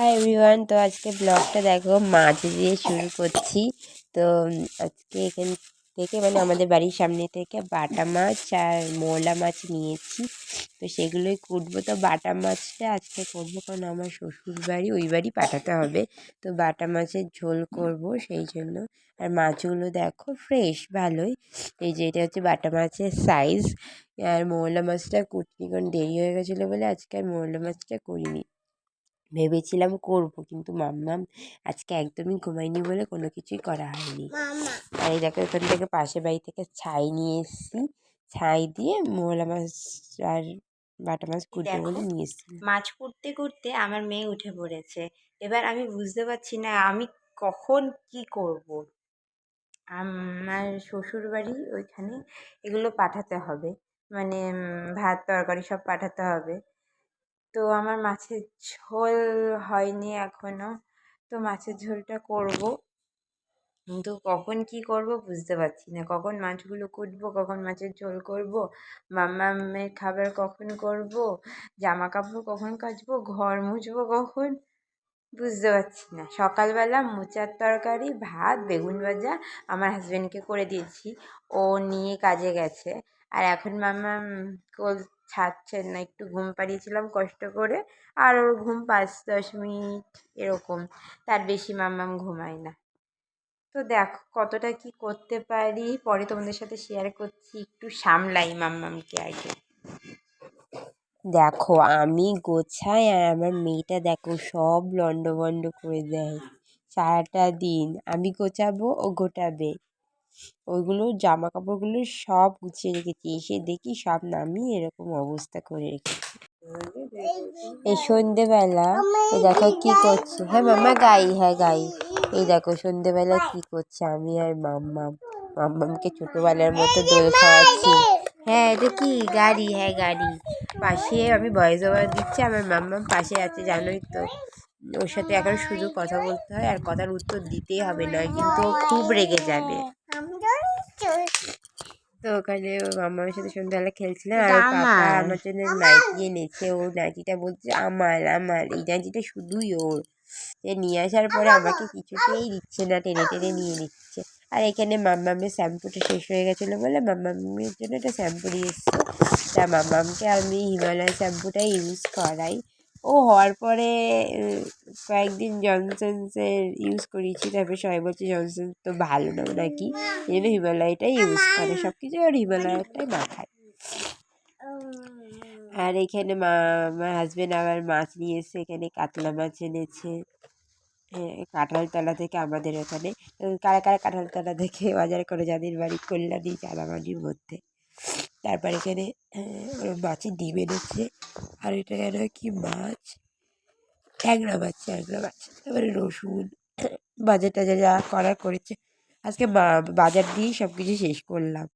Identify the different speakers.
Speaker 1: Hi everyone, তো আজকে ব্লগটা দেখো মাছ দিয়ে শুরু করছি। তো আজকে এখান থেকে আমাদের বাড়ির সামনে থেকে বাটা মাছ আর মোলা মাছ নিয়েছি। তো সেগুলোই কুটবো। তো বাটা মাছটা আজকে করবো কারণ আমার শ্বশুর বাড়ি ওই বাড়ি পাঠাতে হবে। তো বাটা মাছের ঝোল করব সেই জন্য। আর মাছগুলো দেখো ফ্রেশ ভালোই। এই যে এটা হচ্ছে বাটা মাছের সাইজ। আর মোলা মাছটা কুটনি কারণ দেরি হয়ে গেছিলো বলে আজকে আর মোলা মাছটা করিনি। ভেবেছিলাম করব, কিন্তু মাম্মাম আজকে একদমই ঘুমায়নি বলে কোনো কিছুই করা হয়নি। আর এই দেখো এখান থেকে পাশের বাড়ি থেকে ছাই নিয়ে এসেছি। ছাই দিয়ে মোলা মাছ আর বাটা মাছ কুটবো বলে নিয়ে এসেছি।
Speaker 2: মাছ কুটতে কুটতে আমার মেয়ে উঠে পড়েছে। এবার আমি বুঝতে পারছি না আমি কখন কি করব। আমার শ্বশুর বাড়ি ওইখানে এগুলো পাঠাতে হবে, মানে ভাত তরকারি সব পাঠাতে হবে। তো আমার মাছের ঝোল হয়নি এখনো, তো মাছের ঝোলটা করব, কিন্তু কখন কি করব বুঝতে পারছি না। কখন মাছগুলো কুটবো, কখন মাছের ঝোল করব, মাম্মামের খাবার কখন করব, জামা কাপড় কখন কাচবো, ঘর মুছবো কখন, বুঝতে পারছি না। সকালবেলা মোচার তরকারি, ভাত, বেগুন ভাজা আমার হাজব্যান্ডকে করে দিয়েছি, ও নিয়ে কাজে গেছে। আর এখন মাম্মাম কোল ছাড়ছে না, একটু ঘুম পাড়িয়েছিলাম কষ্ট করে, আর ওর ঘুম 5-10 মিনিট এরকম, তার বেশি মাম্মাম ঘুমায় না। তো দেখো কতটা কি করতে পারি, পরে তোমাদের সাথে শেয়ার করছি। একটু সামলাই মাম্মামকে আগে।
Speaker 1: দেখো আমি গোছাই আর আমার মেয়েটা দেখো সব লন্ডভন্ড করে দেয়। সারাটা দিন আমি গোছাবো ও গোটাবে। ওইগুলো জামা কাপড়গুলো সব গুছিয়ে রেখেছি, এসে দেখি সব নামিয়ে এরকম অবস্থা করে রেখেছি। এই সন্ধেবেলা এই দেখো কি করছে। হ্যাঁ মাম্মা গাই, হ্যাঁ গাই। এই দেখো সন্ধেবেলা কি করছে আমি আর মাম্মামকে ছোটোবেলার মতো দোল খাওয়াচ্ছি। হ্যাঁ এটা কি গাড়ি? হ্যাঁ গাড়ি। পাশে আমি ভয়েস ওভার দিচ্ছি, আমার মাম্মাম পাশে আছে, জানোই তো। ওর সাথে এখন শুধু কথা বলতে হয় আর কথার উত্তর দিতেই হবে, নয় কিন্তু ও খুব রেগে যাবে। তো ওখানে মামার সাথে সন্ধ্যাবেলা খেলছিলাম, আর ওর পাপা আমার জন্য নাইটি এনেছে। ও নাইটিটা বলছে আমার আমার, এই নাইটিটা শুধুই ওর। সে নিয়ে আসার পরে আমাকে কিছুতেই দিচ্ছে না, টেনে টেনে নিয়ে নিচ্ছে। আর এখানে মাম্মামের শ্যাম্পুটা শেষ হয়ে গেছিলো বলে মাম্মামের জন্য একটা শ্যাম্পু নিয়ে এসছে। তা মাম্মামকে আমি হিমালয় শ্যাম্পুটাই ইউজ করাই। ও হওয়ার পরে কয়েকদিন জনসন্সের ইউজ করিয়েছি, তারপরে সবাই বলছে জনসন্স তো ভালো না নাকি, এই জন্য হিমালয়টাই ইউজ করে, সব কিছু আর হিমালয়টাই মাখায়। আর এখানে আমার হাজব্যান্ড আবার মাছ নিয়ে এসে, এখানে কাতলা মাছ এনেছে কাঁঠালতলা থেকে আমাদের ওখানে। কারা কারা কাঁঠালতলা থেকে বাজার করে, যাদের বাড়ি কল্যাণী চালামাটির মধ্যে। তারপর এখানে মাছের ডিম এনেছে। আর এটা যেন কি মাছ, ট্যাংরা মাছ, ট্যাংরা মাছ। তারপরে রসুন, বাজার টাজার যা করার করেছে। আজকে বাজার দিয়েই সব কিছু শেষ করলাম।